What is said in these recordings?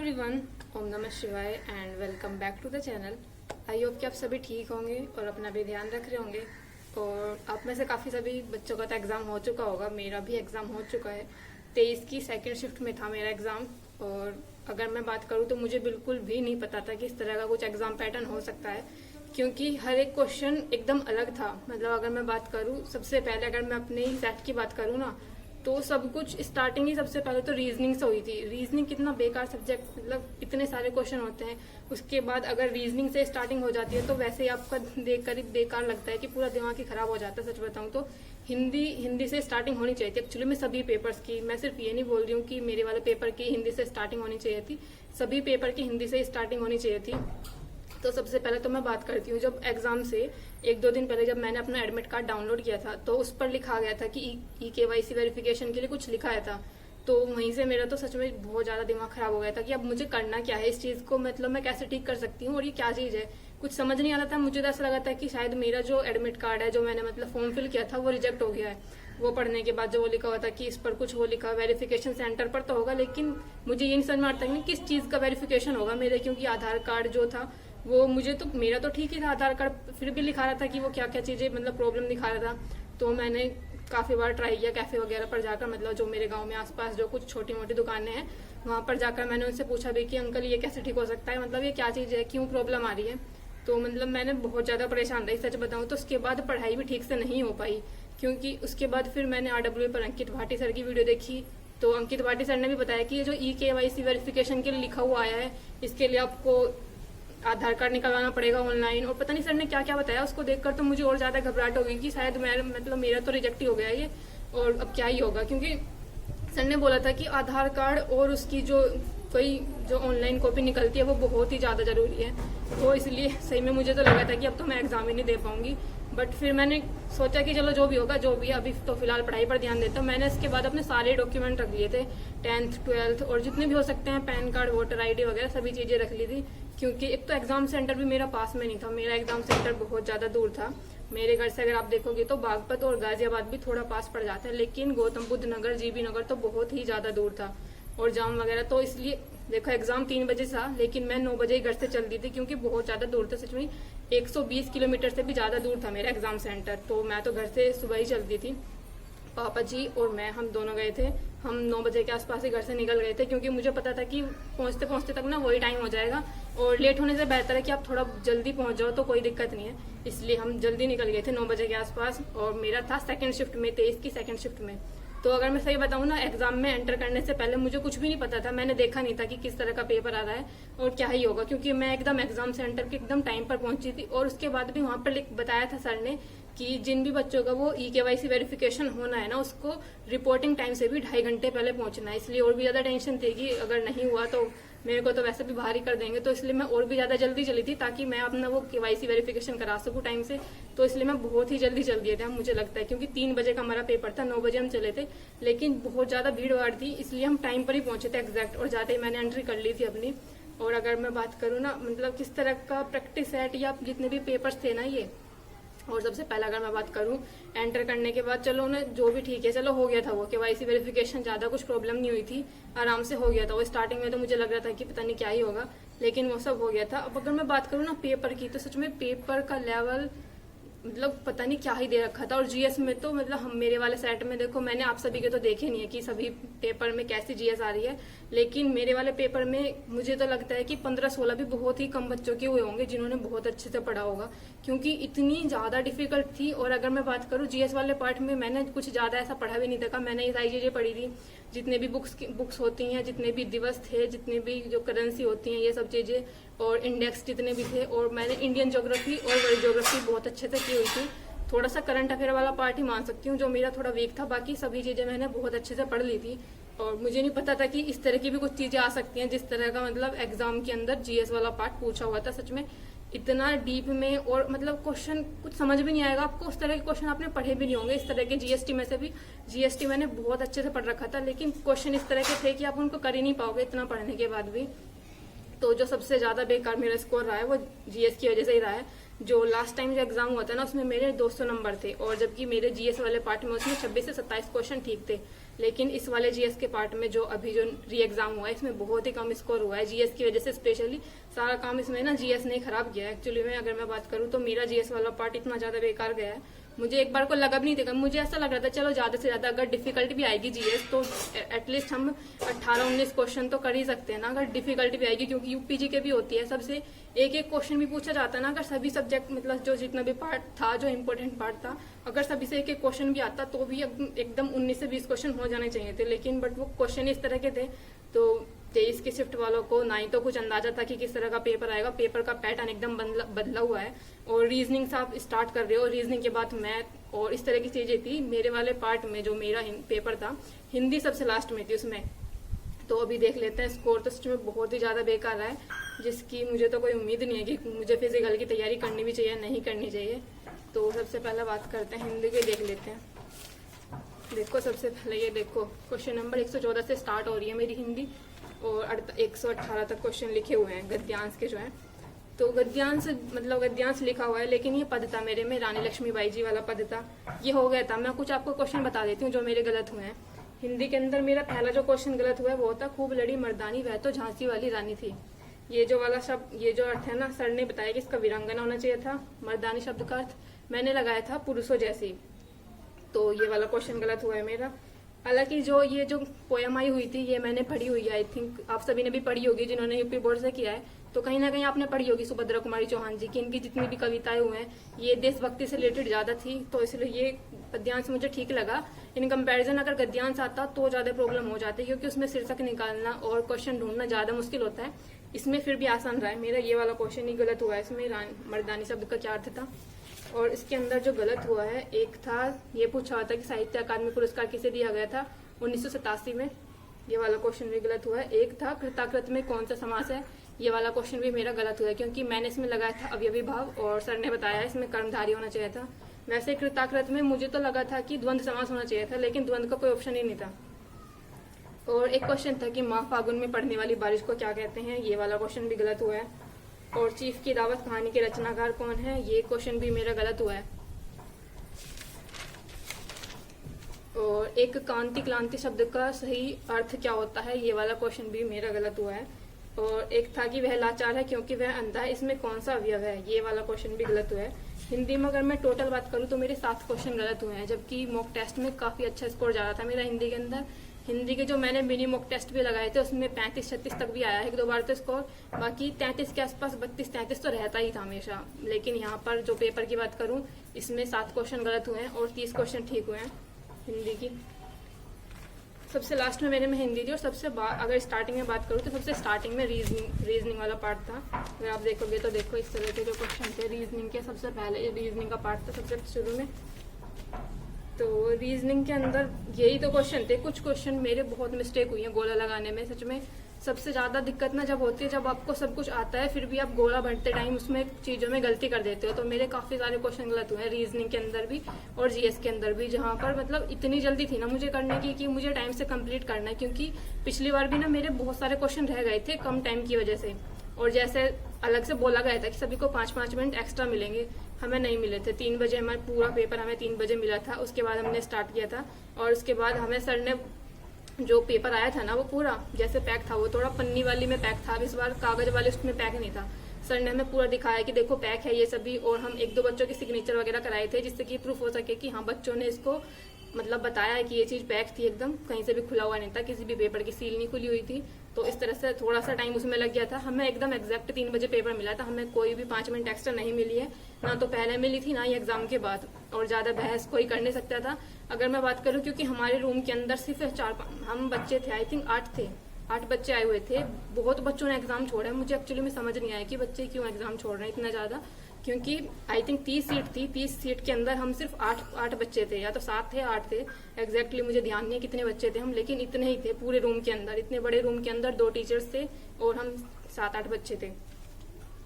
Everyone, ओम नमः शिवाय and welcome back to the channel. I hope कि आप सभी ठीक होंगे और अपना भी ध्यान रख रहे होंगे। और आप में से काफ़ी सभी बच्चों का तो एग्ज़ाम हो चुका होगा, मेरा भी एग्ज़ाम हो चुका है। 23 की सेकेंड शिफ्ट में था मेरा एग्ज़ाम। और अगर मैं बात करूँ तो मुझे बिल्कुल भी नहीं पता था कि इस तरह का कुछ एग्ज़ाम पैटर्न हो सकता है, क्योंकि हर एक क्वेश्चन एकदम अलग था। मतलब अगर मैं बात करूँ, सबसे पहले अगर मैं अपने ही सेट की बात करूँ ना, तो सब कुछ स्टार्टिंग ही सबसे पहले तो रीजनिंग से हुई थी। रीजनिंग कितना बेकार सब्जेक्ट, मतलब इतने सारे क्वेश्चन होते हैं। उसके बाद अगर रीजनिंग से स्टार्टिंग हो जाती है तो वैसे ही आपका देखकर ही बेकार लगता है कि पूरा दिमाग ही खराब हो जाता है। सच बताऊं तो हिंदी से स्टार्टिंग होनी चाहिए थी एक्चुअली में सभी पेपर्स की। मैं सिर्फ ये नहीं बोल रही हूँ कि मेरे वाले पेपर की हिंदी से स्टार्टिंग होनी चाहिए थी, सभी पेपर की हिंदी से स्टार्टिंग होनी चाहिए थी। तो सबसे पहले तो मैं बात करती हूँ, जब एग्जाम से 1-2 दिन पहले जब मैंने अपना एडमिट कार्ड डाउनलोड किया था तो उस पर लिखा गया था कि KYC वेरिफिकेशन के लिए कुछ लिखा था। तो वहीं से मेरा तो सच में बहुत ज्यादा दिमाग खराब हो गया था कि अब मुझे करना क्या है, इस चीज को मतलब मैं कैसे ठीक कर सकती हूँ और ये क्या चीज है, कुछ समझ नहीं आ रहा था। मुझे तो ऐसा लगा था कि शायद मेरा जो एडमिट कार्ड है, जो मैंने मतलब फॉर्म फिल किया था, वो रिजेक्ट हो गया है। वो पढ़ने के बाद जो वो लिखा हुआ था कि इस पर कुछ वो लिखा वेरिफिकेशन सेंटर पर तो होगा, लेकिन मुझे ये नहीं समझ में आता कि किस चीज का वेरिफिकेशन होगा मेरे, क्योंकि आधार कार्ड जो था वो मुझे तो मेरा तो ठीक ही था आधार कार्ड, फिर भी लिखा रहा था कि वो क्या क्या चीजें मतलब प्रॉब्लम दिखा रहा था। तो मैंने काफी बार ट्राई किया कैफे वगैरह पर जाकर, मतलब जो मेरे गांव में आसपास जो कुछ छोटी मोटी दुकानें हैं वहां पर जाकर मैंने उनसे पूछा भी कि अंकल ये कैसे ठीक हो सकता है, मतलब ये क्या चीज है, क्यों प्रॉब्लम आ रही है। तो मतलब मैंने बहुत ज्यादा परेशान रही सच बताऊं तो। उसके बाद पढ़ाई भी ठीक से नहीं हो पाई, क्योंकि उसके बाद फिर मैंने RWA पर अंकित भाटी सर की वीडियो देखी। तो अंकित भाटी सर ने भी बताया कि ये जो KYC वेरिफिकेशन के लिए लिखा हुआ आया है, इसके लिए आपको आधार कार्ड निकलवाना पड़ेगा ऑनलाइन, और पता नहीं सर ने क्या क्या बताया। उसको देखकर तो मुझे और ज्यादा घबराहट हो गई कि शायद मेरा तो रिजेक्ट ही हो गया ये, और अब क्या ही होगा। क्योंकि सर ने बोला था कि आधार कार्ड और उसकी जो ऑनलाइन कॉपी निकलती है वो बहुत ही ज्यादा जरूरी है। तो इसलिए सही में मुझे तो लगा था कि अब तो मैं एग्जाम ही नहीं दे पाऊंगी। बट फिर मैंने सोचा कि चलो जो भी होगा जो भी है, अभी तो फिलहाल पढ़ाई पर ध्यान देता हूँ। मैंने इसके बाद अपने सारे डॉक्यूमेंट रख लिए थे, 10th 12th और जितने भी हो सकते हैं, पैन कार्ड, वोटर ID वगैरह सभी चीजें रख ली थी। क्योंकि एक तो एग्जाम सेंटर भी मेरा पास में नहीं था, मेरा एग्जाम सेंटर बहुत ज्यादा दूर था। मेरे घर से अगर आप देखोगे तो बागपत और गाजियाबाद भी थोड़ा पास पड़ जाता है, लेकिन गौतम बुद्ध नगर, GB नगर तो बहुत ही ज्यादा दूर था और जाम वगैरह। तो इसलिए देखो एग्जाम 3 बजे था, लेकिन मैं 9 बजे घर से चलती थी, क्योंकि बहुत ज्यादा दूर था। सच में 120 किलोमीटर से भी ज्यादा दूर था मेरा एग्जाम सेंटर। तो मैं तो घर से सुबह ही चलती थी। पापा जी और मैं, हम दोनों गए थे। हम 9 बजे के आसपास ही घर से निकल गए थे, क्योंकि मुझे पता था कि पहुंचते पहुंचते तक ना वही टाइम हो जाएगा, और लेट होने से बेहतर है कि आप थोड़ा जल्दी पहुंच जाओ तो कोई दिक्कत नहीं है। इसलिए हम जल्दी निकल गए थे 9 बजे के आसपास। और मेरा था सेकंड शिफ्ट में, 23 की सेकंड शिफ्ट में। तो अगर मैं सही बताऊं ना, एग्जाम में एंटर करने से पहले मुझे कुछ भी नहीं पता था। मैंने देखा नहीं था कि किस तरह का पेपर आ रहा है और क्या ही होगा, क्योंकि मैं एकदम एग्जाम सेंटर के एकदम टाइम पर पहुंची थी। और उसके बाद भी वहां पर बताया था सर ने कि जिन भी बच्चों का वो KYC वेरिफिकेशन होना है ना, उसको रिपोर्टिंग टाइम से भी 2.5 घंटे पहले पहुंचना है। इसलिए और भी ज्यादा टेंशन थी कि अगर नहीं हुआ तो मेरे को तो वैसे भी बाहर ही कर देंगे। तो इसलिए मैं और भी ज्यादा जल्दी चली थी ताकि मैं अपना वो KYC वेरिफिकेशन करा सकूं टाइम से। तो इसलिए मैं बहुत ही जल्दी चल दिए थे, मुझे लगता है, क्योंकि 3 बजे का हमारा पेपर था, 9 बजे हम चले थे। लेकिन बहुत ज्यादा भीड़ भाड़ थी, इसलिए हम टाइम पर ही पहुंचे थे एग्जैक्ट। और जाते ही मैंने एंट्री कर ली थी अपनी। और अगर मैं बात करूँ ना, मतलब किस तरह का प्रैक्टिस सेट या जितने भी पेपर्स थे ना ये, और सबसे पहले अगर मैं बात करूं एंटर करने के बाद, चलो ना जो भी ठीक है, चलो हो गया था वो KYC वेरिफिकेशन, ज्यादा कुछ प्रॉब्लम नहीं हुई थी, आराम से हो गया था वो। स्टार्टिंग में तो मुझे लग रहा था कि पता नहीं क्या ही होगा, लेकिन वो सब हो गया था। अब अगर मैं बात करूं ना पेपर की, तो सच में पेपर का लेवल मतलब पता नहीं क्या ही दे रखा था। और GS में तो मतलब हम मेरे वाले सेट में देखो, मैंने आप सभी के तो देखे नहीं है कि सभी पेपर में कैसी GS आ रही है, लेकिन मेरे वाले पेपर में मुझे तो लगता है कि 15-16 भी बहुत ही कम बच्चों के हुए होंगे जिन्होंने बहुत अच्छे से पढ़ा होगा, क्योंकि इतनी ज्यादा डिफिकल्ट थी। और अगर मैं बात करूँ GS वाले पार्ट में, मैंने कुछ ज्यादा ऐसा पढ़ा भी नहीं था। मैंने ये सारी चीजें पढ़ी थी, जितने भी बुक्स होती हैं, जितने भी दिवस थे, जितने भी जो करेंसी होती हैं, ये सब चीजें, और इंडेक्स जितने भी थे। और मैंने इंडियन ज्योग्राफी और वर्ल्ड ज्योग्राफी बहुत अच्छे से की हुई थी। थोड़ा सा करंट अफेयर वाला पार्ट ही मान सकती हूँ जो मेरा थोड़ा वीक था, बाकी सभी चीजें मैंने बहुत अच्छे से पढ़ ली थी। और मुझे नहीं पता था कि इस तरह की भी कुछ चीजें आ सकती हैं, जिस तरह का मतलब एग्जाम के अंदर GS वाला पार्ट पूछा हुआ था। सच में इतना डीप में, और मतलब क्वेश्चन कुछ समझ भी नहीं आएगा आपको, उस तरह के क्वेश्चन आपने पढ़े भी नहीं होंगे। इस तरह के GST में से भी, GST मैंने बहुत अच्छे से पढ़ रखा था, लेकिन क्वेश्चन इस तरह के थे कि आप उनको कर ही नहीं पाओगे इतना पढ़ने के बाद भी। तो जो सबसे ज्यादा बेकार मेरा स्कोर रहा है वो GS की वजह से ही रहा है। जो लास्ट टाइम जो एग्जाम हुआ था ना, उसमें मेरे 200 नंबर थे, और जबकि मेरे GS वाले पार्ट में उसमें 26 से 27 क्वेश्चन ठीक थे। लेकिन इस वाले जीएस के पार्ट में जो अभी जो री एग्जाम हुआ है इसमें बहुत ही कम स्कोर हुआ है जीएस की वजह से। स्पेशली सारा काम इसमें ना जीएस ने खराब किया है। एक्चुअली में अगर मैं बात करूँ तो मेरा जीएस वाला पार्ट इतना ज्यादा बेकार गया है, मुझे एक बार को लगा भी नहीं था। मुझे ऐसा लग रहा था चलो ज्यादा से ज्यादा अगर डिफिकल्ट भी आएगी जीएस तो एटलीस्ट हम 18-19 क्वेश्चन तो कर ही सकते हैं ना, अगर डिफिकल्टी भी आएगी, क्योंकि यूपीजी के भी होती है, सबसे एक एक क्वेश्चन भी पूछा जाता है ना। अगर सभी सब्जेक्ट मतलब जो जितना भी पार्ट था, जो इम्पोर्टेंट पार्ट था, अगर सभी से एक एक क्वेश्चन भी आता तो भी एकदम 19 से 20 क्वेश्चन हो जाने चाहिए थे। लेकिन बट वो क्वेश्चन इस तरह के थे तो 23 की शिफ्ट वालों को ना ही तो कुछ अंदाजा था कि किस तरह का पेपर आएगा। पेपर का पैटर्न एकदम बदला हुआ है और रीजनिंग से आप स्टार्ट कर रहे हो, रीजनिंग के बाद मैथ और इस तरह की चीजें थी। मेरे वाले पार्ट में जो मेरा पेपर था, हिंदी सबसे लास्ट में थी उसमें। तो अभी देख लेते हैं स्कोर तो सच में बहुत ही ज्यादा बेकार है, जिसकी मुझे तो कोई उम्मीद नहीं है कि मुझे फिजिकल की तैयारी करनी भी चाहिए नहीं करनी चाहिए। तो सबसे पहले बात करते हैं हिंदी की, देख लेते हैं। देखो सबसे पहले ये देखो क्वेश्चन नंबर 114 से स्टार्ट हो रही है मेरी हिंदी और 118 तक क्वेश्चन लिखे हुए हैं गद्यांश के जो है। तो गद्यांश मतलब गद्यांश लिखा हुआ है, लेकिन ये पद था मेरे में रानी लक्ष्मीबाई जी वाला पद था, ये हो गया था। मैं कुछ आपको क्वेश्चन बता देती हूँ जो मेरे गलत हुए हैं। हिंदी के अंदर मेरा पहला जो क्वेश्चन गलत हुआ है वो था खूब लड़ी मर्दानी वह तो झांसी वाली रानी थी। ये जो वाला शब्द, ये जो अर्थ है ना, सर ने बताया कि इसका वीरांगना होना चाहिए था। मर्दानी शब्द का अर्थ मैंने लगाया था पुरुषों जैसी, तो ये वाला क्वेश्चन गलत हुआ है मेरा। हालांकि जो ये जो पोयम आई हुई थी ये मैंने पढ़ी हुई है, आई थिंक आप सभी ने भी पढ़ी होगी जिन्होंने यूपी बोर्ड से किया है, तो कहीं ना कहीं आपने पढ़ी होगी सुभद्रा कुमारी चौहान जी की। इनकी जितनी भी कविताएं हुए हैं ये देशभक्ति से रिलेटेड ज्यादा थी, तो इसलिए ये पद्यांश मुझे ठीक लगा। इन कंपैरिजन अगर गद्यांश आता तो ज्यादा प्रॉब्लम हो जाती, क्योंकि उसमें शीर्षक निकालना और क्वेश्चन ढूंढना ज्यादा मुश्किल होता है। इसमें फिर भी आसान रहा है मेरा। ये वाला क्वेश्चन ही गलत हुआ है, इसमें मर्दानी शब्द का क्या अर्थ था। और इसके अंदर जो गलत हुआ है, एक था ये पूछा हुआ था कि साहित्य अकादमी पुरस्कार किसे दिया गया था 1987 में, ये वाला क्वेश्चन भी गलत हुआ है। एक था कृताकृत में कौन सा समास है, ये वाला क्वेश्चन भी मेरा गलत हुआ है, क्योंकि मैंने इसमें लगाया था अवयवी भाव और सर ने बताया इसमें कर्मधारी होना चाहिए था। वैसे कृताकृत में मुझे तो लगा था कि द्वंद्व समास होना चाहिए था, लेकिन द्वंद्व का कोई ऑप्शन ही नहीं था। और एक क्वेश्चन था कि माह फागुन में पड़ने वाली बारिश को क्या कहते हैं, ये वाला क्वेश्चन भी गलत हुआ है। और चीफ की दावत कहानी के रचनाकार कौन है, ये क्वेश्चन भी मेरा गलत हुआ है। और एक कांति क्लांति शब्द का सही अर्थ क्या होता है, ये वाला क्वेश्चन भी मेरा गलत हुआ है। और एक था कि वह लाचार है क्योंकि वह अंधा है, इसमें कौन सा अवयव है, ये वाला क्वेश्चन भी गलत हुआ है। हिंदी में अगर मैं टोटल बात करूँ तो मेरे 7 क्वेश्चन गलत हुए हैं, जबकि मॉक टेस्ट में काफी अच्छा स्कोर जा रहा था मेरा हिंदी के अंदर। हिंदी के जो मैंने मिनी मॉक टेस्ट भी लगाए थे उसमें 35-36 तक भी आया है 1-2 बार तो स्कोर, बाकी 33 के आसपास 32-33 तो रहता ही था हमेशा। लेकिन यहाँ पर जो पेपर की बात करूँ इसमें 7 क्वेश्चन गलत हुए हैं और 30 क्वेश्चन ठीक हुए हैं हिंदी की। सबसे लास्ट में मैंने हिंदी दी और सबसे अगर स्टार्टिंग में बात करूँ तो सबसे स्टार्टिंग में रीजनिंग वाला पार्ट था। अगर आप देखोगे तो देखो इस तरह के जो क्वेश्चन थे रीजनिंग के, सबसे पहले रीजनिंग का पार्ट था सबसे शुरू में। तो रीजनिंग के अंदर यही तो क्वेश्चन थे। कुछ क्वेश्चन मेरे बहुत मिस्टेक हुई है गोला लगाने में। सच में सबसे ज्यादा दिक्कत ना जब होती है जब आपको सब कुछ आता है फिर भी आप गोला भरते टाइम उसमें चीजों में गलती कर देते हो। तो मेरे काफी सारे क्वेश्चन गलत हुए हैं रीजनिंग के अंदर भी और जीएस के अंदर भी, जहां पर मतलब इतनी जल्दी थी ना मुझे करने की कि मुझे टाइम से कंप्लीट करना है, क्योंकि पिछली बार भी ना मेरे बहुत सारे क्वेश्चन रह गए थे कम टाइम की वजह से। और जैसे अलग से बोला गया था कि सभी को 5-5 मिनट एक्स्ट्रा मिलेंगे, हमें नहीं मिले थे। 3 बजे हमारा पूरा पेपर हमें 3 बजे मिला था, उसके बाद हमने स्टार्ट किया था। और उसके बाद हमें सर ने जो पेपर आया था ना वो पूरा जैसे पैक था, वो थोड़ा पन्नी वाली में पैक था, इस बार कागज वाले उसमें पैक नहीं था। सर ने हमें पूरा दिखाया कि देखो पैक है ये सभी, और हम 1-2 बच्चों के सिग्नेचर वगैरह कराए थे जिससे कि प्रूफ हो सके कि हाँ बच्चों ने इसको मतलब बताया है कि ये चीज पैक थी एकदम, कहीं से भी खुला हुआ नहीं था, किसी भी पेपर की सील नहीं खुली हुई थी। तो इस तरह से थोड़ा सा टाइम उसमें लग गया था। हमें एकदम एग्जैक्ट 3 बजे पेपर मिला था, हमें कोई भी 5 मिनट एक्स्ट्रा नहीं मिली है, ना तो पहले मिली थी ना ही एग्जाम के बाद। और ज्यादा बहस कोई कर नहीं सकता था। अगर मैं बात करूँ क्योंकि हमारे रूम के अंदर सिर्फ 4-5 हम बच्चे थे, आई थिंक 8 थे, 8 बच्चे आए हुए थे। बहुत बच्चों ने एग्जाम छोड़ा है, मुझे एक्चुअली में समझ नहीं आया कि बच्चे क्यों एग्जाम छोड़ रहे हैं इतना ज्यादा, क्योंकि आई थिंक 30 सीट थी, 30 सीट के अंदर हम सिर्फ 8 बच्चे थे, या तो 7 थे 8 थे, एग्जैक्टली मुझे ध्यान नहीं है कितने बच्चे थे हम, लेकिन इतने ही थे पूरे रूम के अंदर। इतने बड़े रूम के अंदर 2 टीचर्स थे और हम 7-8 बच्चे थे।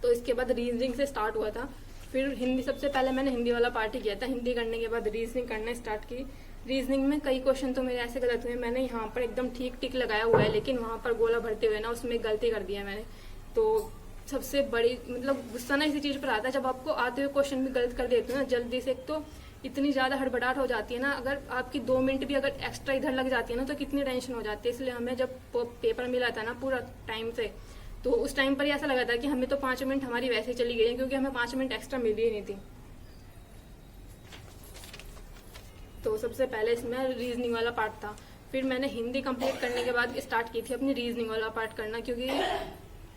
तो इसके बाद रीजनिंग से स्टार्ट हुआ था, फिर हिंदी। सबसे पहले मैंने हिंदी वाला पार्ट ही किया था, हिंदी करने के बाद रीजनिंग करना स्टार्ट की। रीजनिंग में कई क्वेश्चन तो मेरे ऐसे गलत हुए, मैंने यहाँ पर एकदम ठीक टिक लगाया हुआ है, लेकिन वहां पर गोला भरते हुए ना उसमें गलती कर दिया मैंने। तो सबसे बड़ी मतलब गुस्सा ना इसी चीज पर आता है जब आपको आते हुए क्वेश्चन भी गलत कर देते हो ना जल्दी से। एक तो इतनी ज़्यादा हड़बड़ाहट हो जाती है ना, अगर आपकी 2 मिनट भी अगर एक्स्ट्रा इधर लग जाती है ना तो कितनी टेंशन हो जाती है। इसलिए हमें जब पेपर मिला था ना पूरा टाइम से, तो उस टाइम पर ही ऐसा लगा था कि हमें तो 5 मिनट हमारी वैसे ही चली गई है, क्योंकि हमें 5 मिनट एक्स्ट्रा मिली ही नहीं थी। तो सबसे पहले इसमें रीजनिंग वाला पार्ट था, फिर मैंने हिंदी कंप्लीट करने के बाद स्टार्ट की थी अपनी रीजनिंग वाला पार्ट करना, क्योंकि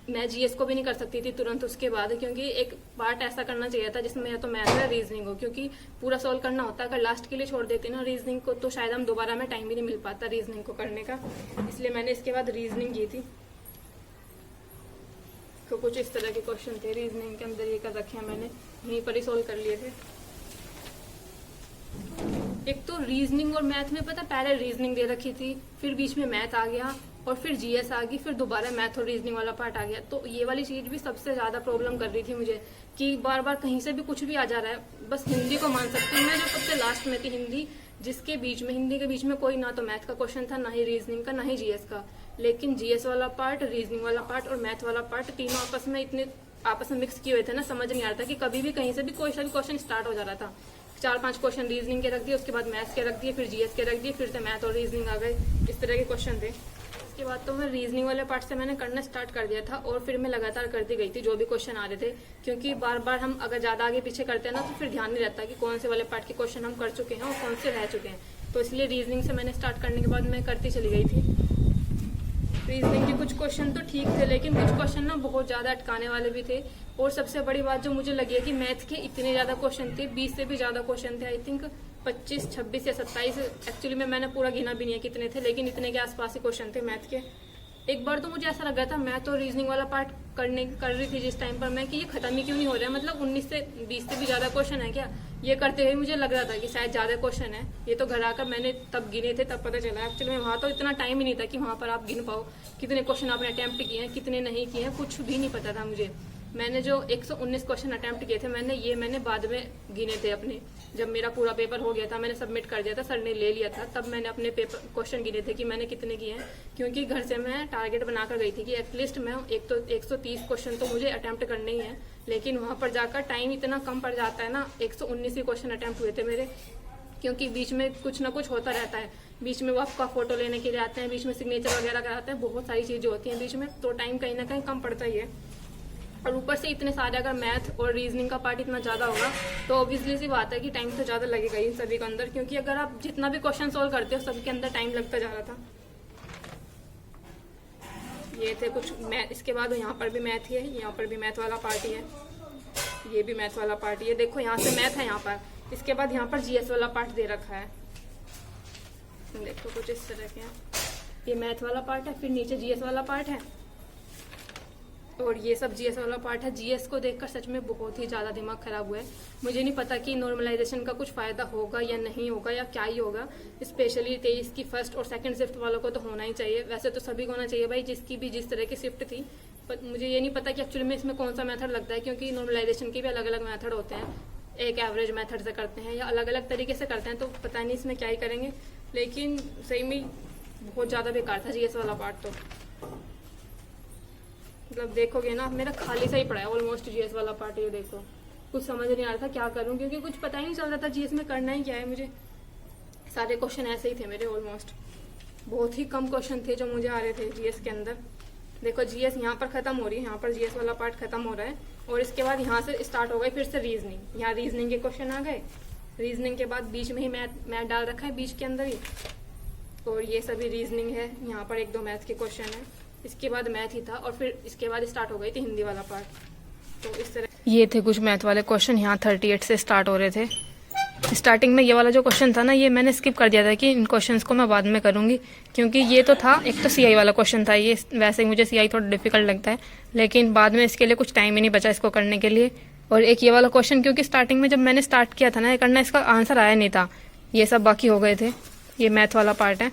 मैं जीएस को भी नहीं कर सकती थी तुरंत उसके बाद, क्योंकि एक पार्ट ऐसा करना चाहिए था जिसमें या तो मैथ या रीजनिंग हो, क्योंकि पूरा सॉल्व करना होता है। अगर लास्ट के लिए छोड़ देते ना रीजनिंग को तो शायद हम दोबारा में टाइम भी नहीं मिल पाता रीजनिंग को करने का, इसलिए मैंने इसके बाद रीजनिंग की थी। तो कुछ इस तरह के क्वेश्चन थे रीजनिंग के अंदर, ये कर रखे हैं मैंने, यहीं पर ही सोल्व कर लिए थे। एक तो रीजनिंग और मैथ में पता पहले रीजनिंग दे रखी थी, फिर बीच में मैथ आ गया और फिर जीएस आ गई, फिर दोबारा मैथ और रीजनिंग वाला पार्ट आ गया। तो ये वाली चीज भी सबसे ज्यादा प्रॉब्लम कर रही थी मुझे कि बार बार कहीं से भी कुछ भी आ जा रहा है। बस हिंदी को मान सकती हूँ मैं, जो सबसे लास्ट में थी हिंदी, जिसके बीच में हिंदी के बीच में कोई ना तो मैथ का क्वेश्चन था, ना ही रीजनिंग का, ना ही जीएस का। लेकिन जीएस वाला पार्ट, रीजनिंग वाला पार्ट और मैथ वाला पार्ट तीनों आपस में मिक्स किए हुए थे ना, समझ नहीं आ रहा था कि कभी भी कहीं से भी कोई सा भी क्वेश्चन स्टार्ट हो जा रहा था। 4-5 क्वेश्चन रीजनिंग के रख दिए, उसके बाद मैथ्स के रख दिए, फिर जीएस के रख दिए, फिर से मैथ और रीजनिंग आ गए, इस तरह के क्वेश्चन थे। इसके बाद तो मैं रीजनिंग वाले पार्ट से मैंने करना स्टार्ट कर दिया था और फिर मैं लगातार करती गई थी जो भी क्वेश्चन आ रहे थे, क्योंकि बार बार हम अगर ज्यादा आगे पीछे करते हैं ना तो फिर ध्यान नहीं रहता कि कौन से वाले पार्ट के क्वेश्चन हम कर चुके हैं और कौन से रह चुके हैं। तो इसलिए रीजनिंग से मैंने स्टार्ट करने के बाद मैं करती चली गई थी। रीजनिंग के कुछ क्वेश्चन तो ठीक थे, लेकिन कुछ क्वेश्चन ना बहुत ज्यादा अटकाने वाले भी थे। और सबसे बड़ी बात जो मुझे लगी है कि मैथ के इतने ज्यादा क्वेश्चन थे, 20 से भी ज्यादा क्वेश्चन थे, आई थिंक 25, 26 या 27। एक्चुअली में मैंने पूरा गिना भी नहीं है कितने थे, लेकिन इतने के आसपास ही क्वेश्चन थे मैथ के। एक बार तो मुझे ऐसा लग रहा था मैथ और रीजनिंग वाला पार्ट कर रही थी जिस टाइम पर मैं, कि ये खत्म ही क्यों नहीं हो रहा है, मतलब 19 से 20 से भी ज्यादा क्वेश्चन है क्या। ये करते हुए मुझे लग रहा था कि शायद ज्यादा क्वेश्चन है। ये तो घर आकर मैंने तब गिने थे, तब पता चला। एक्चुअली में वहां तो इतना टाइम ही नहीं था कि वहां पर आप गिन पाओ कितने क्वेश्चन आपने अटेम्प्ट किए हैं, कितने नहीं किए हैं, कुछ भी नहीं पता था मुझे। मैंने जो 119 क्वेश्चन अटेम्प्ट किए थे मैंने बाद में गिने थे अपने, जब मेरा पूरा पेपर हो गया था, मैंने सबमिट कर दिया था, सर ने ले लिया था, तब मैंने अपने पेपर क्वेश्चन गिने थे कि मैंने कितने किए हैं। क्योंकि घर से मैं टारगेट बनाकर गई थी कि एटलीस्ट मैं 130 क्वेश्चन तो मुझे अटेम्प्ट करने ही है, लेकिन वहां पर जाकर टाइम इतना कम पड़ जाता है ना। 119 ही क्वेश्चन अटेम्प्ट हुए थे मेरे, क्योंकि बीच में कुछ ना कुछ होता रहता है। बीच में वो आपका फोटो लेने के लिए आते हैं, बीच में सिग्नेचर वगैरह कराते हैं, बहुत सारी चीजें होती हैं बीच में, तो टाइम कहीं ना कहीं कम पड़ता ही है। और ऊपर से इतने सारे अगर मैथ और रीजनिंग का पार्ट इतना ज्यादा होगा तो ऑब्वियसली सी बात है कि टाइम तो ज्यादा लगेगा इन सभी के अंदर, क्योंकि अगर आप जितना भी क्वेश्चन सोल्व करते हो सबके अंदर टाइम लगता जा रहा था। ये थे कुछ मैथ। इसके बाद यहाँ पर भी मैथ ही है, यहाँ पर भी मैथ वाला पार्ट ही है, ये भी मैथ वाला पार्ट ही है। देखो यहाँ से मैथ है यहाँ पर, इसके बाद यहाँ पर जीएस वाला पार्ट दे रखा है, देखो कुछ इस तरह के हैं। ये मैथ वाला पार्ट है, फिर नीचे जीएस वाला पार्ट है, और ये सब जीएस वाला पार्ट है। जीएस को देखकर सच में बहुत ही ज्यादा दिमाग खराब हुआ है। मुझे नहीं पता कि नॉर्मलाइजेशन का कुछ फायदा होगा या नहीं होगा या क्या ही होगा। स्पेशली 23 की फर्स्ट और सेकंड शिफ्ट वालों को तो होना ही चाहिए, वैसे तो सभी को होना चाहिए भाई, जिसकी भी जिस तरह की शिफ्ट थी। पर मुझे ये नहीं पता कि एक्चुअली में इसमें कौन सा मेथड लगता है, क्योंकि नॉर्मलाइजेशन के भी अलग अलग मेथड होते हैं। एक एवरेज मेथड से करते हैं या अलग अलग तरीके से करते हैं, तो पता नहीं इसमें क्या ही करेंगे। लेकिन सही में बहुत ज्यादा बेकार था जीएस वाला पार्ट तो, मतलब देखोगे ना मेरा खाली सा ही पड़ा है ऑलमोस्ट जीएस वाला पार्ट। ये देखो कुछ समझ नहीं आ रहा था क्या करूं, क्योंकि कुछ पता ही नहीं चल रहा था जीएस में करना ही क्या है मुझे। सारे क्वेश्चन ऐसे ही थे मेरे ऑलमोस्ट, बहुत ही कम क्वेश्चन थे जो मुझे आ रहे थे जीएस के अंदर। देखो जीएस यहाँ पर खत्म हो रही है, यहाँ पर जीएस वाला पार्ट खत्म हो रहा है, और इसके बाद यहाँ से स्टार्ट हो गई फिर से रीजनिंग। यहाँ रीजनिंग के क्वेश्चन आ गए, रीजनिंग के बाद बीच में ही मैथ डाल रखा है बीच के अंदर ही, और ये सभी रीजनिंग है। यहाँ पर 1-2 मैथ के क्वेश्चन है, इसके बाद मैथ ही था, और फिर इसके बाद स्टार्ट हो गई थी हिंदी वाला पार्ट। तो इस तरह ये थे कुछ मैथ वाले क्वेश्चन, यहाँ 38 से स्टार्ट हो रहे थे। स्टार्टिंग में ये वाला जो क्वेश्चन था ना, ये मैंने स्किप कर दिया था कि इन क्वेश्चंस को मैं बाद में करूंगी, क्योंकि ये तो था, एक तो सीआई वाला क्वेश्चन था, ये वैसे ही मुझे सीआई थोड़ा डिफिकल्ट लगता है, लेकिन बाद में इसके लिए कुछ टाइम ही नहीं बचा इसको करने के लिए। और एक ये वाला क्वेश्चन, क्योंकि स्टार्टिंग में जब मैंने स्टार्ट किया था ना ये करना, इसका आंसर आया नहीं था, ये सब बाकी हो गए थे। ये मैथ वाला पार्ट है,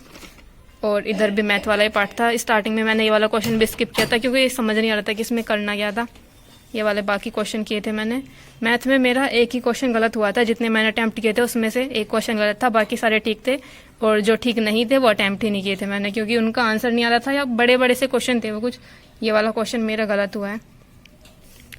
और इधर भी मैथ वाला ही पार्ट था। स्टार्टिंग में मैंने ये वाला क्वेश्चन भी स्किप किया था, क्योंकि ये समझ नहीं आ रहा था कि इसमें करना क्या था। ये वाले बाकी क्वेश्चन किए थे मैंने। मैथ में मेरा एक ही क्वेश्चन गलत हुआ था, जितने मैंने अटेम्प्ट किए थे उसमें से एक क्वेश्चन गलत था, बाकी सारे ठीक थे, और जो ठीक नहीं थे वो अटेम्प्ट ही नहीं किए थे मैंने, क्योंकि उनका आंसर नहीं आ रहा था, या बड़े बड़े से क्वेश्चन थे वो कुछ। ये वाला क्वेश्चन मेरा गलत हुआ है।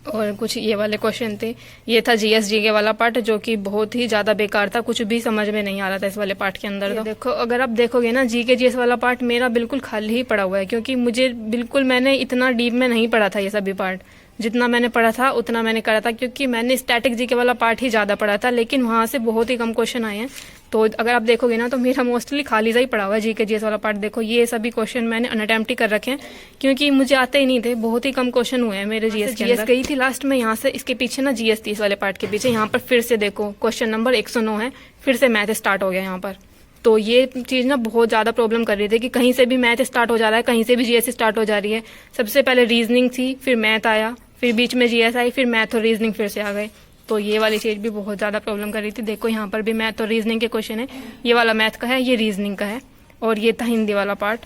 और कुछ ये वाले क्वेश्चन थे। ये था जीएसजी के वाला पार्ट, जो कि बहुत ही ज्यादा बेकार था, कुछ भी समझ में नहीं आ रहा था इस वाले पार्ट के अंदर। तो देखो, अगर आप देखोगे ना, जीके जीएस वाला पार्ट मेरा बिल्कुल खाली ही पड़ा हुआ है, क्योंकि मुझे बिल्कुल, मैंने इतना डीप में नहीं पढ़ा था ये सभी पार्ट। जितना मैंने पढ़ा था उतना मैंने करा था, क्योंकि मैंने स्टैटिक जीके वाला पार्ट ही ज्यादा पढ़ा था, लेकिन वहां से बहुत ही कम क्वेश्चन आए हैं। तो अगर आप देखोगे ना, तो मेरा मोस्टली खाली सा ही पड़ा हुआ है जीके जीएस वाला पार्ट। देखो, ये सभी क्वेश्चन मैंने अनअटेम्प्ट ही कर रखे हैं, क्योंकि मुझे आते ही नहीं थे, बहुत ही कम क्वेश्चन हुए हैं मेरे जीएस के अंदर। गई थी लास्ट में यहाँ से, इसके पीछे ना जीएस थी, इस वाले पार्ट के पीछे। यहाँ पर फिर से देखो, क्वेश्चन नंबर 109 है, फिर से मैथ स्टार्ट हो गया यहाँ पर। तो ये चीज ना बहुत ज्यादा प्रॉब्लम कर रही थी कि कहीं से भी मैथ स्टार्ट हो जा रहा है, कहीं से भी जीएस स्टार्ट हो जा रही है। सबसे पहले रीजनिंग थी, फिर मैथ आया, फिर बीच में जीएस आई, फिर मैथ और रीजनिंग फिर से आ गए। तो ये वाली चीज भी बहुत ज्यादा प्रॉब्लम कर रही थी। देखो, यहाँ पर भी मैथ और रीजनिंग के क्वेश्चन है। ये वाला मैथ का है, ये रीजनिंग का है, और ये था हिंदी वाला पार्ट।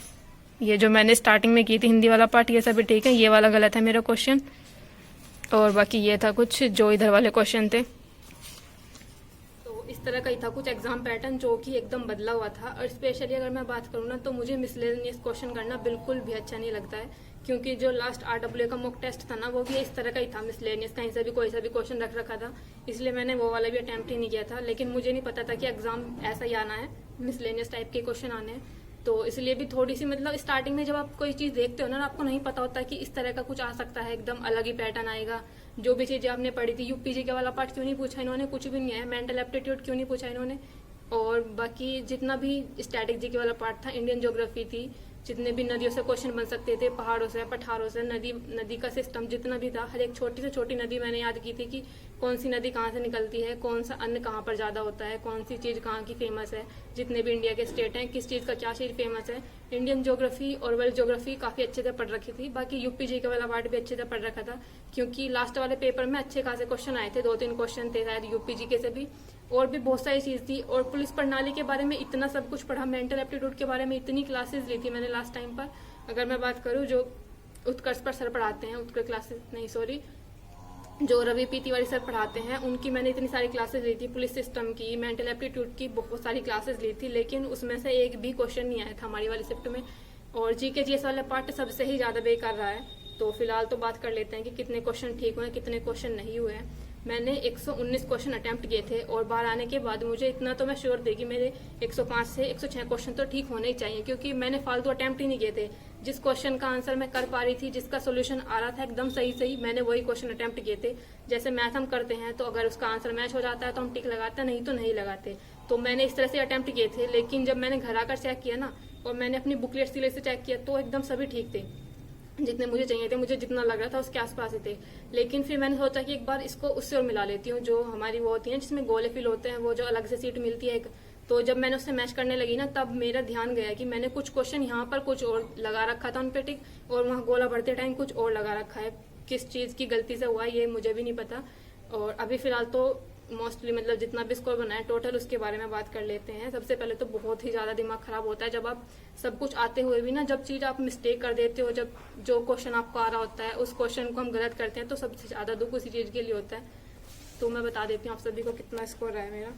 ये जो मैंने स्टार्टिंग में की थी हिंदी वाला पार्ट, ये सभी ठीक है। ये वाला गलत है मेरा क्वेश्चन। और बाकी ये था कुछ जो इधर वाले क्वेश्चन थे। इस तरह का ही था कुछ एग्जाम पैटर्न, जो कि एकदम बदला हुआ था। और स्पेशली अगर मैं बात करूँ ना, तो मुझे मिसलेनियस क्वेश्चन करना बिल्कुल भी अच्छा नहीं लगता है, क्योंकि जो लास्ट RWA का मॉक टेस्ट था ना, वो भी इस तरह का ही था, मिसलेनियस, कहीं से भी कोई सा भी क्वेश्चन रख रखा था। इसलिए मैंने वो वाला भी अटेम्प्ट ही नहीं किया था। लेकिन मुझे नहीं पता था कि एग्जाम ऐसा ही आना है, मिसलेनियस टाइप के क्वेश्चन आने हैं। तो इसलिए भी थोड़ी सी, मतलब स्टार्टिंग में जब आप कोई चीज देखते हो ना, आपको नहीं पता होता कि इस तरह का कुछ आ सकता है, एकदम अलग ही पैटर्न आएगा। जो भी चीजें आपने पढ़ी थी, यूपीजी के वाला पार्ट क्यों नहीं पूछा इन्होंने, कुछ भी नहीं है। मेंटल एप्टीट्यूड क्यों नहीं पूछा इन्होंने। और बाकी जितना भी स्टैटिक जी के वाला पार्ट था, इंडियन ज्योग्राफी थी, जितने भी नदियों से क्वेश्चन बन सकते थे, पहाड़ों से, पठारों से, नदी का सिस्टम जितना भी था, हर एक छोटी से छोटी नदी मैंने याद की थी कि कौन सी नदी कहाँ से निकलती है, कौन सा अन्न कहाँ पर ज्यादा होता है, कौन सी चीज कहाँ की फेमस है, जितने भी इंडिया के स्टेट हैं, किस चीज का क्या चीज फेमस है। इंडियन ज्योग्राफी और वर्ल्ड ज्योग्राफी काफी अच्छे से पढ़ रखी थी। बाकी यूपीजी का वाला पार्ट भी अच्छे से पढ़ रखा था, क्योंकि लास्ट वाले पेपर में अच्छे खासे क्वेश्चन आए थे, 2-3 क्वेश्चन थे शायद यूपीजी के से भी, और भी बहुत सारी चीज थी। और पुलिस प्रणाली के बारे में इतना सब कुछ पढ़ा, मेंटल एप्टीट्यूड के बारे में इतनी क्लासेस ली थी मैंने लास्ट टाइम पर। अगर मैं बात करूं, जो उत्कर्ष पर सर पढ़ाते हैं, उत्कर्ष क्लासेस नहीं, सॉरी, जो रवि पी तिवारी सर पढ़ाते हैं, उनकी मैंने इतनी सारी क्लासेस ली थी, पुलिस सिस्टम की, मेंटल एप्टीट्यूड की, बहुत सारी क्लासेस ली थी। लेकिन उसमें से एक भी क्वेश्चन नहीं आया था हमारी वाली शिफ्ट में। और जीके जीएस वाला पार्ट सबसे ही ज्यादा बेकार रहा है। तो फिलहाल तो बात कर लेते हैं कि कितने क्वेश्चन ठीक हुए, कितने क्वेश्चन नहीं हुए हैं। मैंने 119 क्वेश्चन अटेम्प्ट किए थे, और बाहर आने के बाद मुझे इतना तो मैं श्योर थी कि मेरे 105 से 106 क्वेश्चन तो ठीक होने ही चाहिए, क्योंकि मैंने फालतू अटेम्प्ट ही नहीं किए थे। जिस क्वेश्चन का आंसर मैं कर पा रही थी, जिसका सोल्यूशन आ रहा था एकदम सही, मैंने वही क्वेश्चन अटेम्प्ट किए थे। जैसे मैथ हम करते हैं, तो अगर उसका आंसर मैच हो जाता है तो हम टिक लगाते हैं, नहीं तो नहीं लगाते। तो मैंने इस तरह से अटेम्प्ट किए थे। लेकिन जब मैंने घर आकर चेक किया ना, और मैंने अपनी बुकलेट सिले से चेक किया, तो एकदम सभी ठीक थे, जितने मुझे चाहिए थे, मुझे जितना लग रहा था उसके आसपास ही थे। लेकिन फिर मैंने सोचा कि एक बार इसको उससे और मिला लेती हूँ, जो हमारी वो होती है जिसमें गोले फिल होते हैं, वो जो अलग से सीट मिलती है एक। तो जब मैंने उससे मैच करने लगी ना, तब मेरा ध्यान गया कि मैंने कुछ क्वेश्चन यहाँ पर कुछ और लगा रखा था उन पे टिक, और वहाँ गोला भरते टाइम कुछ और लगा रखा है। किस चीज की गलती से हुआ ये मुझे भी नहीं पता। और अभी फिलहाल तो मोस्टली, मतलब जितना भी स्कोर बना है टोटल, उसके बारे में बात कर लेते हैं। सबसे पहले तो बहुत ही ज्यादा दिमाग खराब होता है जब आप सब कुछ आते हुए भी ना, जब चीज आप मिस्टेक कर देते हो, जब जो क्वेश्चन आपको आ रहा होता है उस क्वेश्चन को हम गलत करते हैं, तो सबसे ज्यादा दुख उसी चीज के लिए होता है। तो मैं बता देती हूँ आप सभी को कितना स्कोर है मेरा।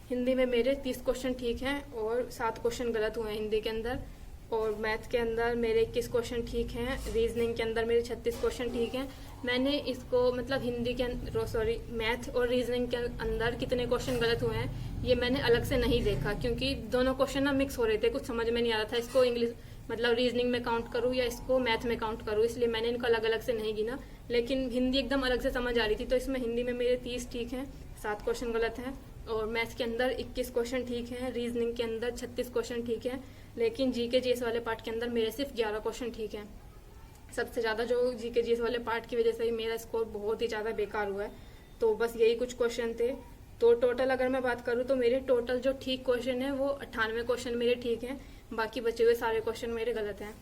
हिंदी में मेरे 30 क्वेश्चन ठीक हैं और 7 क्वेश्चन गलत हुए हैं हिंदी के अंदर। और मैथ के अंदर मेरे 21 क्वेश्चन ठीक हैं। रीजनिंग के अंदर मेरे 36 क्वेश्चन ठीक हैं। मैंने इसको, मतलब हिंदी के सॉरी, मैथ और रीजनिंग के अंदर कितने क्वेश्चन गलत हुए हैं ये मैंने अलग से नहीं देखा, क्योंकि दोनों क्वेश्चन ना मिक्स हो रहे थे, कुछ समझ में नहीं आ रहा था इसको इंग्लिश, मतलब रीजनिंग में काउंट करूँ या इसको मैथ में काउंट करूँ, इसलिए मैंने इनको अलग अलग से नहीं गिना। लेकिन हिंदी एकदम अलग से समझ आ रही थी, तो इसमें हिंदी में मेरे 30 ठीक हैं, 7 क्वेश्चन गलत हैं। और मैथ के अंदर 21 क्वेश्चन ठीक हैं, रीजनिंग के अंदर 36 क्वेश्चन ठीक हैं। लेकिन जीके जीएस वाले पार्ट के अंदर मेरे सिर्फ 11 क्वेश्चन ठीक हैं। सबसे ज्यादा जो जीके जीएस वाले पार्ट की वजह से ही मेरा स्कोर बहुत ही ज्यादा बेकार हुआ है। तो बस यही कुछ क्वेश्चन थे। तो टोटल अगर मैं बात करूँ तो मेरे टोटल जो ठीक क्वेश्चन है वो 98 क्वेश्चन मेरे ठीक हैं, बाकी बचे हुए सारे क्वेश्चन मेरे गलत हैं।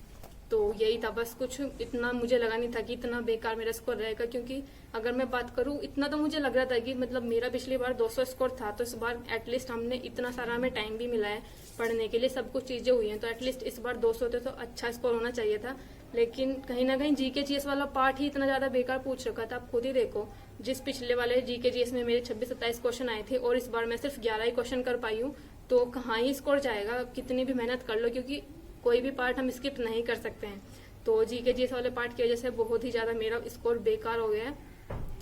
तो यही था बस, कुछ इतना मुझे लगा नहीं था कि इतना बेकार मेरा स्कोर रहेगा, क्योंकि अगर मैं बात करूं इतना तो मुझे लग रहा था कि मतलब मेरा पिछली बार 200 स्कोर था, तो इस बार एटलीस्ट हमने इतना सारा, हमें टाइम भी मिला है पढ़ने के लिए, सब कुछ चीजें हुई हैं, तो एटलीस्ट इस बार 200 थे तो अच्छा स्कोर होना चाहिए था। लेकिन कहीं ना कहीं जीके जीएस वाला पार्ट ही इतना ज्यादा बेकार पूछ रखा था। आप खुद ही देखो, जिस पिछले वाले जीके जीएस में मेरे 26-27 क्वेश्चन आए थे और इस बार मैं सिर्फ 11 ही क्वेश्चन कर पाई हूँ, तो कहाँ ही स्कोर जाएगा, कितनी भी मेहनत कर लो, क्योंकि कोई भी पार्ट हम स्किप नहीं कर सकते हैं। तो जीके जीएस वाले पार्ट की वजह से बहुत ही ज़्यादा मेरा स्कोर बेकार हो गया है।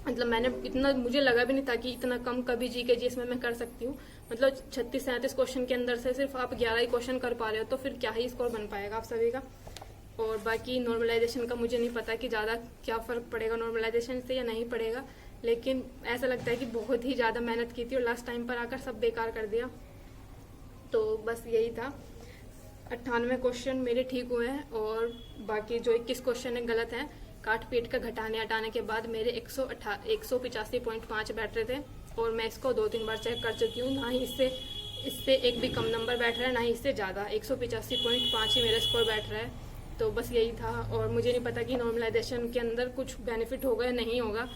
मतलब मैंने इतना, मुझे लगा भी नहीं था कि इतना कम कभी जीके जीएस में मैं कर सकती हूँ। मतलब 36-37 क्वेश्चन के अंदर से सिर्फ आप 11 ही क्वेश्चन कर पा रहे हो, तो फिर क्या ही स्कोर बन पाएगा आप सभी का। और बाकी नॉर्मलाइजेशन का मुझे नहीं पता कि ज़्यादा क्या फ़र्क पड़ेगा नॉर्मलाइजेशन से या नहीं पड़ेगा, लेकिन ऐसा लगता है कि बहुत ही ज़्यादा मेहनत की थी और लास्ट टाइम पर आकर सब बेकार कर दिया। तो बस यही था। 98 क्वेश्चन मेरे ठीक हुए हैं और बाकी जो 21 क्वेश्चन है गलत है। काट पीट का घटाने हटाने के बाद मेरे 185.5 बैठ रहे थे और मैं इसको 2-3 बार चेक कर चुकी हूँ। ना ही इससे एक भी कम नंबर बैठ रहा है, ना ही इससे ज़्यादा। 185.5 ही मेरा स्कोर बैठ रहा है। तो बस यही था और मुझे नहीं पता कि नॉर्मलाइजेशन के अंदर कुछ बेनिफिट होगा या नहीं होगा,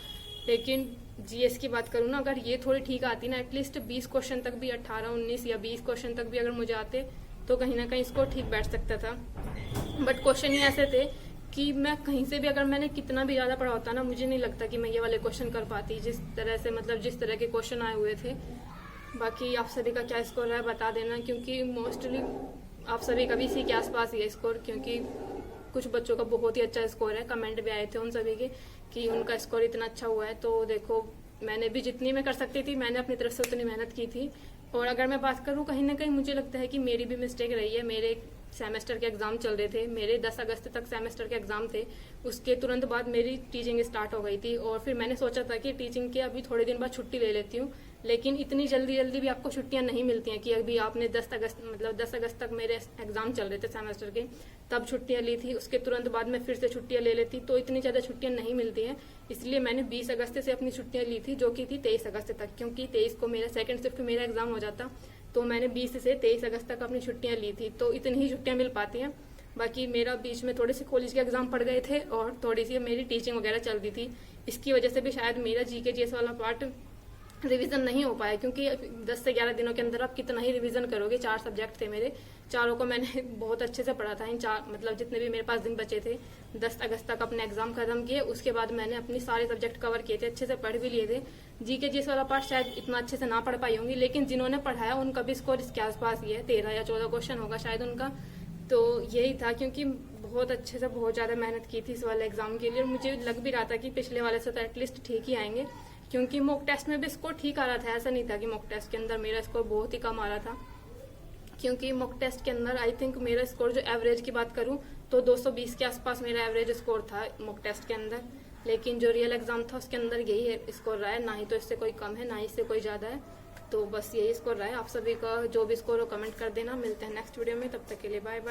लेकिन जीएस की बात करूँ ना, अगर ये थोड़ी ठीक आती ना, एटलीस्ट 20 क्वेश्चन तक भी, 18, 19 या 20 क्वेश्चन तक भी अगर मुझे आते तो कहीं ना कहीं स्कोर ठीक बैठ सकता था। बट क्वेश्चन ही ऐसे थे कि मैं कहीं से भी, अगर मैंने कितना भी ज़्यादा पढ़ा होता ना, मुझे नहीं लगता कि मैं ये वाले क्वेश्चन कर पाती, जिस तरह से, मतलब जिस तरह के क्वेश्चन आए हुए थे। बाकी आप सभी का क्या स्कोर है बता देना, क्योंकि मोस्टली आप सभी का भी इसी के आसपास ही है स्कोर, क्योंकि कुछ बच्चों का बहुत ही अच्छा स्कोर है। कमेंट भी आए थे उन सभी के कि उनका स्कोर इतना अच्छा हुआ है। तो देखो, मैंने भी जितनी मैं कर सकती थी मैंने अपनी तरफ से उतनी मेहनत की थी। और अगर मैं बात करूँ, कहीं ना कहीं मुझे लगता है कि मेरी भी मिस्टेक रही है। मेरे सेमेस्टर के एग्जाम चल रहे थे, मेरे 10 अगस्त तक सेमेस्टर के एग्जाम थे। उसके तुरंत बाद मेरी टीचिंग स्टार्ट हो गई थी और फिर मैंने सोचा था कि टीचिंग के अभी थोड़े दिन बाद छुट्टी ले लेती हूँ, लेकिन इतनी जल्दी जल्दी भी आपको छुट्टियां नहीं मिलती हैं कि अभी आपने 10 अगस्त तक मेरे एग्जाम चल रहे थे सेमेस्टर के, तब छुट्टियां ली थी। उसके तुरंत बाद में फिर से छुट्टियां ले लेती, तो इतनी ज़्यादा छुट्टियां नहीं मिलती हैं। इसलिए मैंने 20 अगस्त से अपनी छुट्टियां ली थी, जो कि थी 23 अगस्त तक, क्योंकि 23 को मेरा सेकंड शिफ्ट मेरा एग्जाम हो जाता। तो मैंने 20 से 23 अगस्त तक अपनी छुट्टियां ली थी, तो इतनी ही छुट्टियां मिल पाती हैं। बाकी मेरा बीच में थोड़े से कॉलेज के एग्जाम पड़ गए थे और थोड़ी सी मेरी टीचिंग वगैरह चलती थी। इसकी वजह से भी शायद मेरा जीके जीएस वाला पार्ट रिवीजन नहीं हो पाया, क्योंकि 10 से 11 दिनों के अंदर आप कितना ही रिवीजन करोगे। 4 सब्जेक्ट थे मेरे, चारों को मैंने बहुत अच्छे से पढ़ा था। इन 4, मतलब जितने भी मेरे पास दिन बचे थे, 10 अगस्त तक अपने एग्जाम खत्म किए। उसके बाद मैंने अपनी सारे सब्जेक्ट कवर किए थे, अच्छे से पढ़ भी लिए थे। जीके जीएस वाला पार्ट शायद इतना अच्छे से ना पढ़ पाई होंगी, लेकिन जिन्होंने पढ़ाया उनका भी स्कोर इसके आसपास ही है। 13 या 14 क्वेश्चन होगा शायद उनका। तो यही था, क्योंकि बहुत अच्छे से बहुत ज़्यादा मेहनत की थी इस वाले एग्जाम के लिए। मुझे लग भी रहा था कि पिछले वाले से तो एटलीस्ट ठीक ही आएंगे, क्योंकि मॉक टेस्ट में भी स्कोर ठीक आ रहा था। ऐसा नहीं था कि मॉक टेस्ट के अंदर मेरा स्कोर बहुत ही कम आ रहा था, क्योंकि मॉक टेस्ट के अंदर आई थिंक मेरा स्कोर, जो एवरेज की बात करूं तो 220 के आसपास मेरा एवरेज स्कोर था मॉक टेस्ट के अंदर। लेकिन जो रियल एग्जाम था उसके अंदर यही है स्कोर रहा है, ना ही तो इससे कोई कम है ना ही इससे कोई ज़्यादा है। तो बस यही स्कोर रहा है। आप सभी का जो भी स्कोर हो कमेंट कर देना। मिलते हैं नेक्स्ट वीडियो में, तब तक के लिए बाय बाय।